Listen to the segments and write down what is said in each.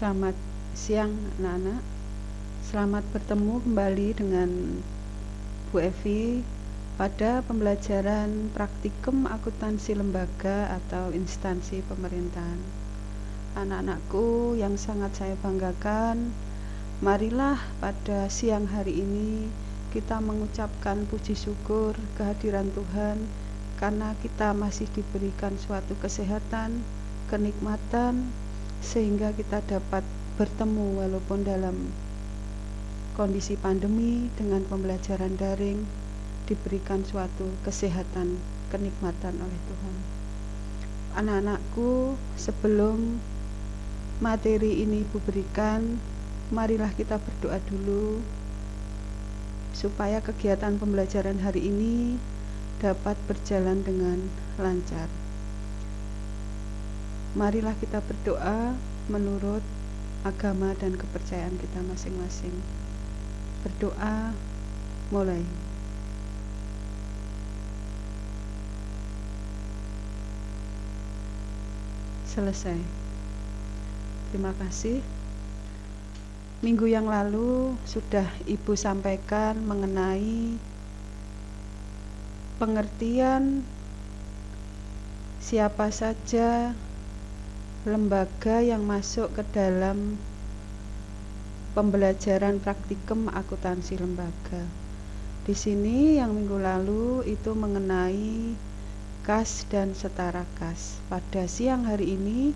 Selamat siang anak-anak. Selamat bertemu kembali dengan Bu Evi pada pembelajaran praktikum akuntansi lembaga atau instansi pemerintahan. Anak-anakku yang sangat saya banggakan, marilah pada siang hari ini kita mengucapkan puji syukur kehadiran Tuhan karena kita masih diberikan suatu kesehatan, kenikmatan, sehingga kita dapat bertemu walaupun dalam kondisi pandemi dengan pembelajaran daring, diberikan suatu kesehatan, kenikmatan oleh Tuhan. Anak-anakku, sebelum materi ini Ibu berikan, marilah kita berdoa dulu supaya kegiatan pembelajaran hari ini dapat berjalan dengan lancar. Marilah kita berdoa menurut agama dan kepercayaan kita masing-masing. Berdoa mulai. Selesai. Terima kasih. Minggu yang lalu sudah Ibu sampaikan mengenai pengertian siapa saja lembaga yang masuk ke dalam pembelajaran praktikum akuntansi lembaga. Di sini yang minggu lalu itu mengenai kas dan setara kas. Pada siang hari ini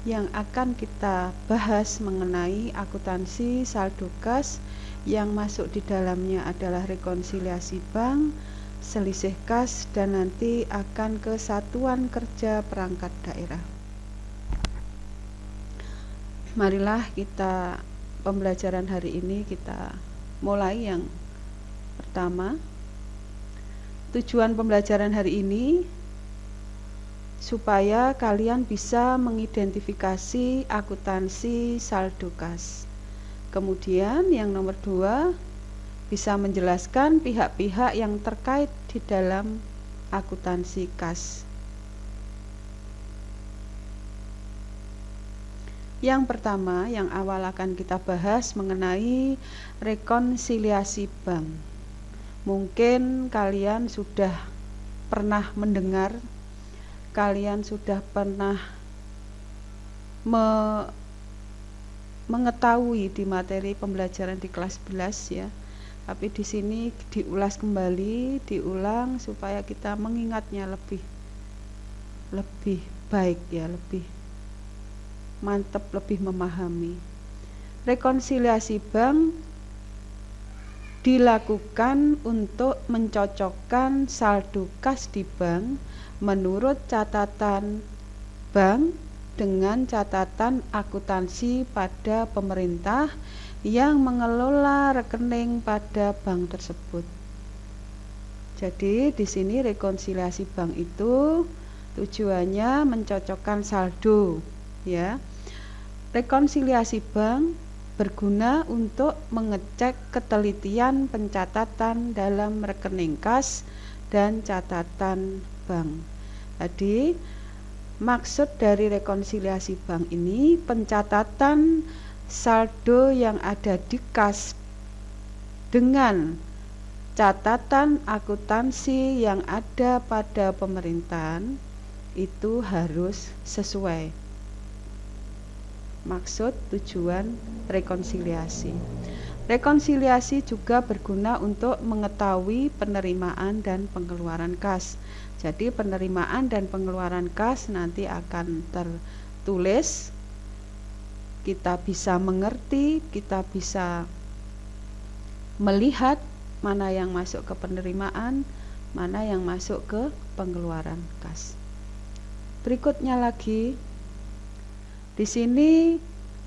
yang akan kita bahas mengenai akuntansi saldo kas, yang masuk di dalamnya adalah rekonsiliasi bank, selisih kas, dan nanti akan ke satuan kerja perangkat daerah. Marilah kita pembelajaran hari ini kita mulai yang pertama. Tujuan pembelajaran hari ini supaya kalian bisa mengidentifikasi akuntansi saldo kas. Kemudian yang nomor 2, bisa menjelaskan pihak-pihak yang terkait di dalam akuntansi kas. Yang pertama, yang awal akan kita bahas mengenai rekonsiliasi bank. Mungkin kalian sudah pernah mendengar, kalian sudah pernah mengetahui di materi pembelajaran di kelas 11 ya. Tapi di sini diulas kembali, diulang supaya kita mengingatnya lebih baik ya, lebih mantap, lebih memahami. Rekonsiliasi bank dilakukan untuk mencocokkan saldo kas di bank menurut catatan bank dengan catatan akuntansi pada pemerintah yang mengelola rekening pada bank tersebut. Jadi di sini rekonsiliasi bank itu tujuannya mencocokkan saldo ya. Rekonsiliasi bank berguna untuk mengecek ketelitian pencatatan dalam rekening kas dan catatan bank. Jadi maksud dari rekonsiliasi bank ini pencatatan saldo yang ada di kas dengan catatan akuntansi yang ada pada pemerintahan itu harus sesuai. Maksud tujuan rekonsiliasi. Rekonsiliasi juga berguna untuk mengetahui penerimaan dan pengeluaran kas. Jadi penerimaan dan pengeluaran kas nanti akan tertulis, kita bisa mengerti, kita bisa melihat mana yang masuk ke penerimaan, mana yang masuk ke pengeluaran kas. Berikutnya lagi, di sini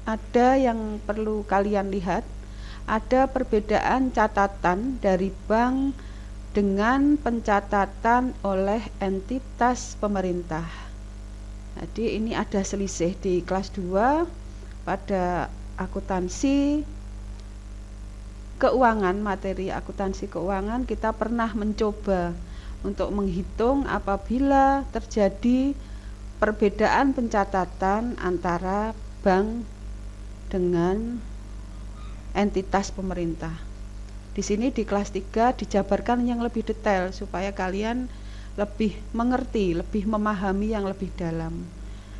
ada yang perlu kalian lihat, ada perbedaan catatan dari bank dengan pencatatan oleh entitas pemerintah. Jadi ini ada selisih di kelas 2 pada akuntansi keuangan, materi akuntansi keuangan kita pernah mencoba untuk menghitung apabila terjadi perbedaan pencatatan antara bank dengan entitas pemerintah. Di sini di kelas 3 dijabarkan yang lebih detail supaya kalian lebih mengerti, lebih memahami yang lebih dalam.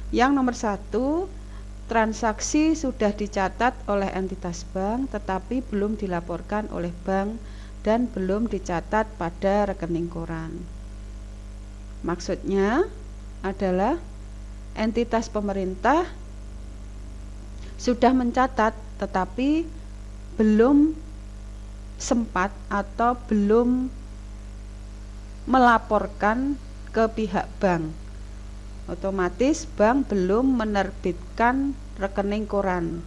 Yang nomor 1, transaksi sudah dicatat oleh entitas bank tetapi belum dilaporkan oleh bank dan belum dicatat pada rekening koran. Maksudnya adalah entitas pemerintah sudah mencatat tetapi belum sempat atau belum melaporkan ke pihak bank. Otomatis bank belum menerbitkan rekening koran.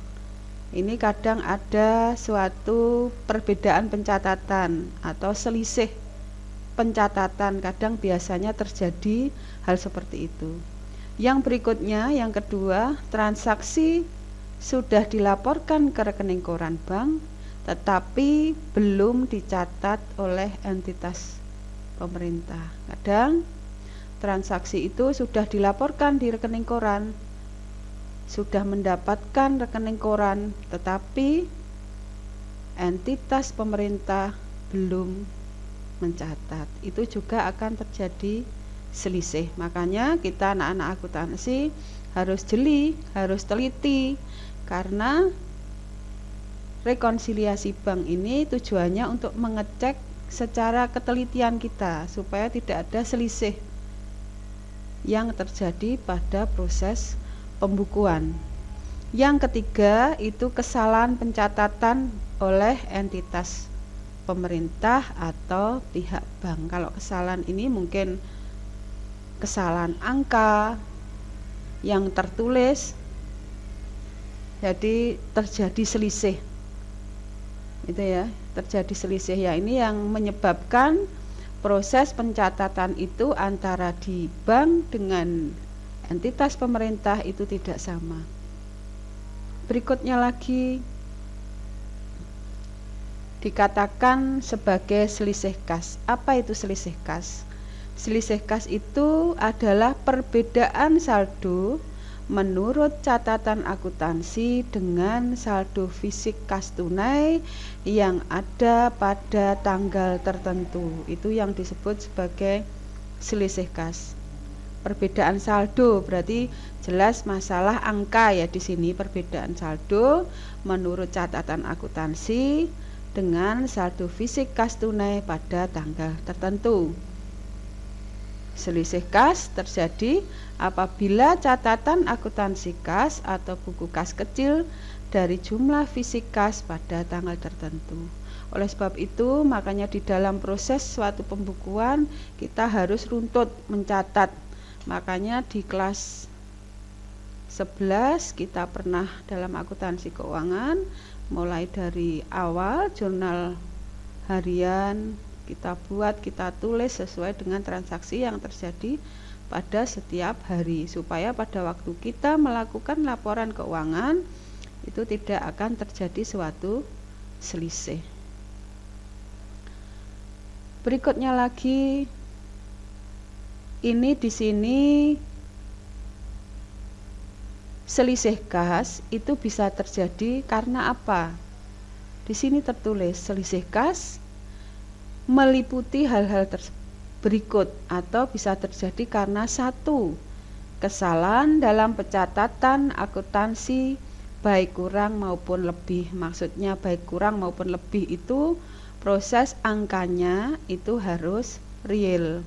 Ini kadang ada suatu perbedaan pencatatan atau selisih pencatatan, kadang biasanya terjadi hal seperti itu. Yang berikutnya, yang kedua, transaksi sudah dilaporkan ke rekening koran bank tetapi belum dicatat oleh entitas pemerintah. Kadang transaksi itu sudah dilaporkan di rekening koran, sudah mendapatkan rekening koran, tetapi entitas pemerintah belum mencatat. Itu juga akan terjadi selisih. Makanya kita anak-anak akuntansi harus jeli, harus teliti, karena rekonsiliasi bank ini tujuannya untuk mengecek secara ketelitian kita supaya tidak ada selisih yang terjadi pada proses pembukuan. Yang ketiga itu kesalahan pencatatan oleh entitas pemerintah atau pihak bank. Kalau kesalahan ini mungkin kesalahan angka yang tertulis, jadi terjadi selisih. Itu ya, terjadi selisih ya, ini yang menyebabkan proses pencatatan itu antara di bank dengan entitas pemerintah itu tidak sama. Berikutnya lagi dikatakan sebagai selisih kas. Apa itu selisih kas? Selisih kas itu adalah perbedaan saldo menurut catatan akuntansi dengan saldo fisik kas tunai yang ada pada tanggal tertentu. Itu yang disebut sebagai selisih kas. Perbedaan saldo berarti jelas masalah angka ya di sini, perbedaan saldo menurut catatan akuntansi dengan saldo fisik kas tunai pada tanggal tertentu. Selisih kas terjadi apabila catatan akuntansi kas atau buku kas kecil dari jumlah fisik kas pada tanggal tertentu. Oleh sebab itu, makanya di dalam proses suatu pembukuan kita harus runtut mencatat. Makanya di kelas 11 kita pernah dalam akuntansi keuangan mulai dari awal jurnal harian kita buat, kita tulis sesuai dengan transaksi yang terjadi pada setiap hari supaya pada waktu kita melakukan laporan keuangan itu tidak akan terjadi suatu selisih. Berikutnya lagi, ini di sini selisih kas itu bisa terjadi karena apa? Di sini tertulis selisih kas meliputi hal-hal berikut atau bisa terjadi karena satu, kesalahan dalam pencatatan akuntansi baik kurang maupun lebih. Maksudnya baik kurang maupun lebih itu proses angkanya itu harus real.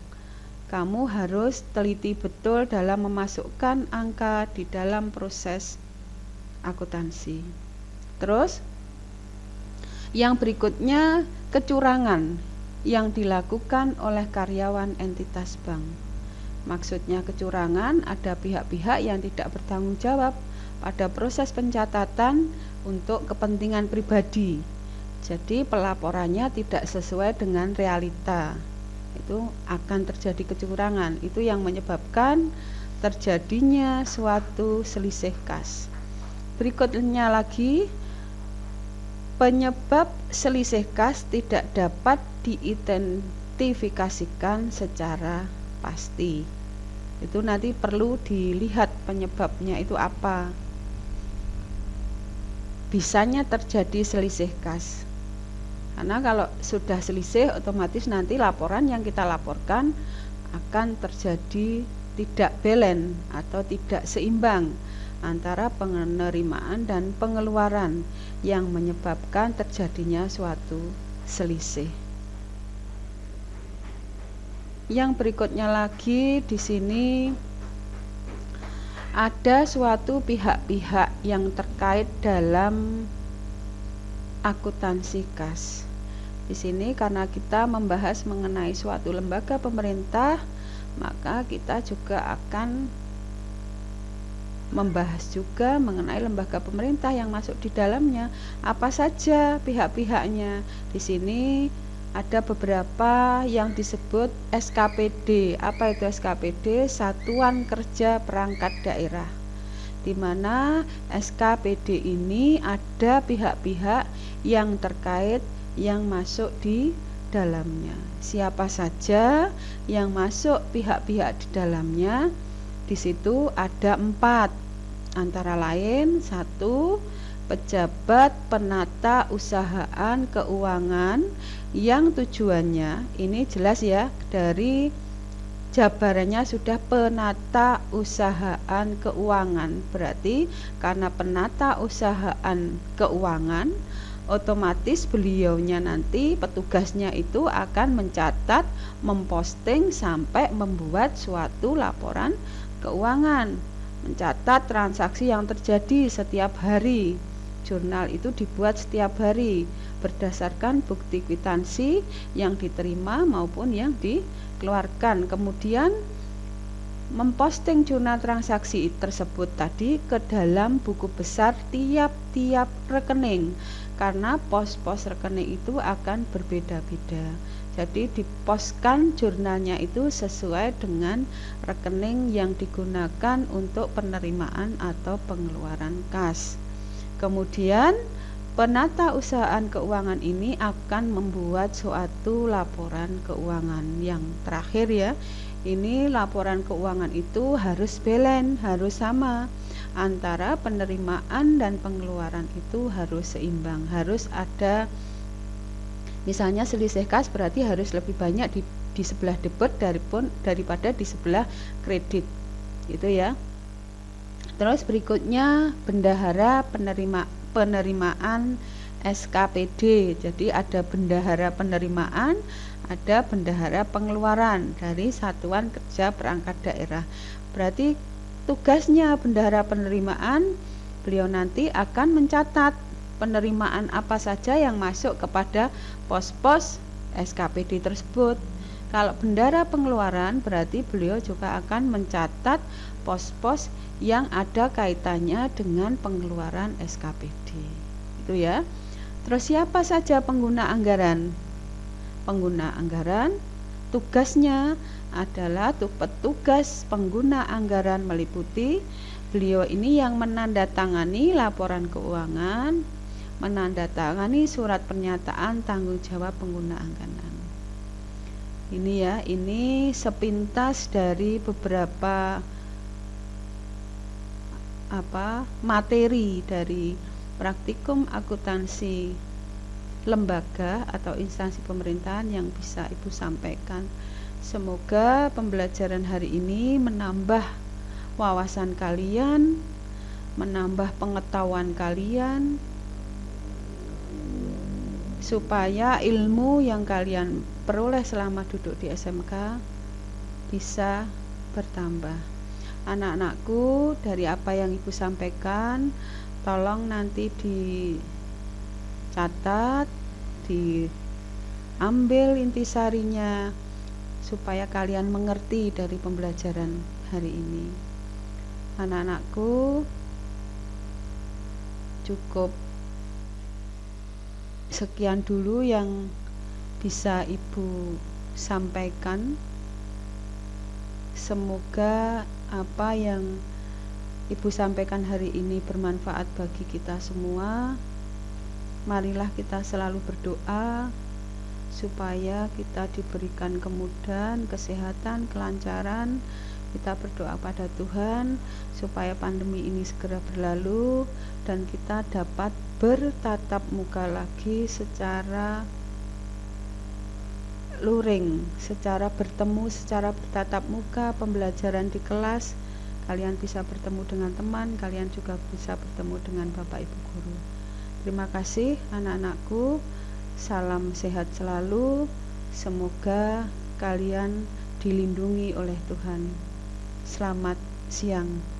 Kamu harus teliti betul dalam memasukkan angka di dalam proses akuntansi. Terus yang berikutnya kecurangan yang dilakukan oleh karyawan entitas bank. Maksudnya kecurangan, ada pihak-pihak yang tidak bertanggung jawab pada proses pencatatan untuk kepentingan pribadi. Jadi pelaporannya tidak sesuai dengan realita. Itu akan terjadi kecurangan. Itu yang menyebabkan terjadinya suatu selisih kas. Berikutnya lagi, penyebab selisih kas tidak dapat diidentifikasikan secara pasti. Itu nanti perlu dilihat penyebabnya itu apa. bisanya terjadi selisih kas. Karena kalau sudah selisih, otomatis nanti laporan yang kita laporkan akan terjadi tidak balance atau tidak seimbang antara penerimaan dan pengeluaran yang menyebabkan terjadinya suatu selisih. Yang berikutnya lagi di sini ada suatu pihak-pihak yang terkait dalam akuntansi kas. Di sini karena kita membahas mengenai suatu lembaga pemerintah, maka kita juga akan membahas juga mengenai lembaga pemerintah yang masuk di dalamnya. Apa saja pihak-pihaknya? Di sini ada beberapa yang disebut SKPD. Apa itu SKPD? Satuan Kerja Perangkat Daerah. Di mana SKPD ini ada pihak-pihak yang terkait yang masuk di dalamnya. Siapa saja yang masuk pihak-pihak di dalamnya? Di situ ada 4, antara lain 1, pejabat penata usahaan keuangan yang tujuannya, ini jelas ya, dari jabarannya sudah penata usahaan keuangan, berarti karena penata usahaan keuangan, otomatis beliaunya nanti petugasnya itu akan mencatat, memposting sampai membuat suatu laporan keuangan, mencatat transaksi yang terjadi setiap hari. Jurnal itu dibuat setiap hari berdasarkan bukti kwitansi yang diterima maupun yang dikeluarkan. Kemudian memposting jurnal transaksi tersebut tadi ke dalam buku besar tiap-tiap rekening, karena pos-pos rekening itu akan berbeda-beda. Jadi dipostkan jurnalnya itu sesuai dengan rekening yang digunakan untuk penerimaan atau pengeluaran kas. Kemudian penata usahaan keuangan ini akan membuat suatu laporan keuangan. Yang terakhir ya, ini laporan keuangan itu harus balance, harus sama. Antara penerimaan dan pengeluaran itu harus seimbang, harus ada, misalnya selisih kas berarti harus lebih banyak di sebelah debit daripada di sebelah kredit, itu ya. Terus berikutnya bendahara penerimaan SKPD. Jadi ada bendahara penerimaan, ada bendahara pengeluaran dari Satuan Kerja Perangkat Daerah. Berarti tugasnya bendahara penerimaan, beliau nanti akan mencatat penerimaan apa saja yang masuk kepada pos-pos SKPD tersebut. Kalau bendahara pengeluaran, berarti beliau juga akan mencatat pos-pos yang ada kaitannya dengan pengeluaran SKPD. Itu ya. Terus siapa saja pengguna anggaran? Pengguna anggaran tugasnya adalah petugas pengguna anggaran meliputi beliau ini yang menandatangani laporan keuangan, menandatangani surat pernyataan tanggung jawab pengguna anggaran. Ini ya, ini sepintas dari beberapa materi dari praktikum akuntansi lembaga atau instansi pemerintahan yang bisa Ibu sampaikan. Semoga pembelajaran hari ini menambah wawasan kalian, menambah pengetahuan kalian, supaya ilmu yang kalian peroleh selama duduk di SMK bisa bertambah. Anak-anakku, dari apa yang Ibu sampaikan, tolong nanti dicatat, diambil intisarinya, supaya kalian mengerti dari pembelajaran hari ini. Anak-anakku, cukup sekian dulu yang bisa Ibu sampaikan. Semoga apa yang Ibu sampaikan hari ini bermanfaat bagi kita semua. Marilah kita selalu berdoa supaya kita diberikan kemudahan, kesehatan, kelancaran Kita berdoa pada Tuhan supaya pandemi ini segera berlalu dan kita dapat bertatap muka lagi secara luring, secara bertemu, secara bertatap muka, pembelajaran di kelas. Kalian bisa bertemu dengan teman, kalian juga bisa bertemu dengan Bapak Ibu Guru. Terima kasih anak-anakku, salam sehat selalu, semoga kalian dilindungi oleh Tuhan. Selamat siang.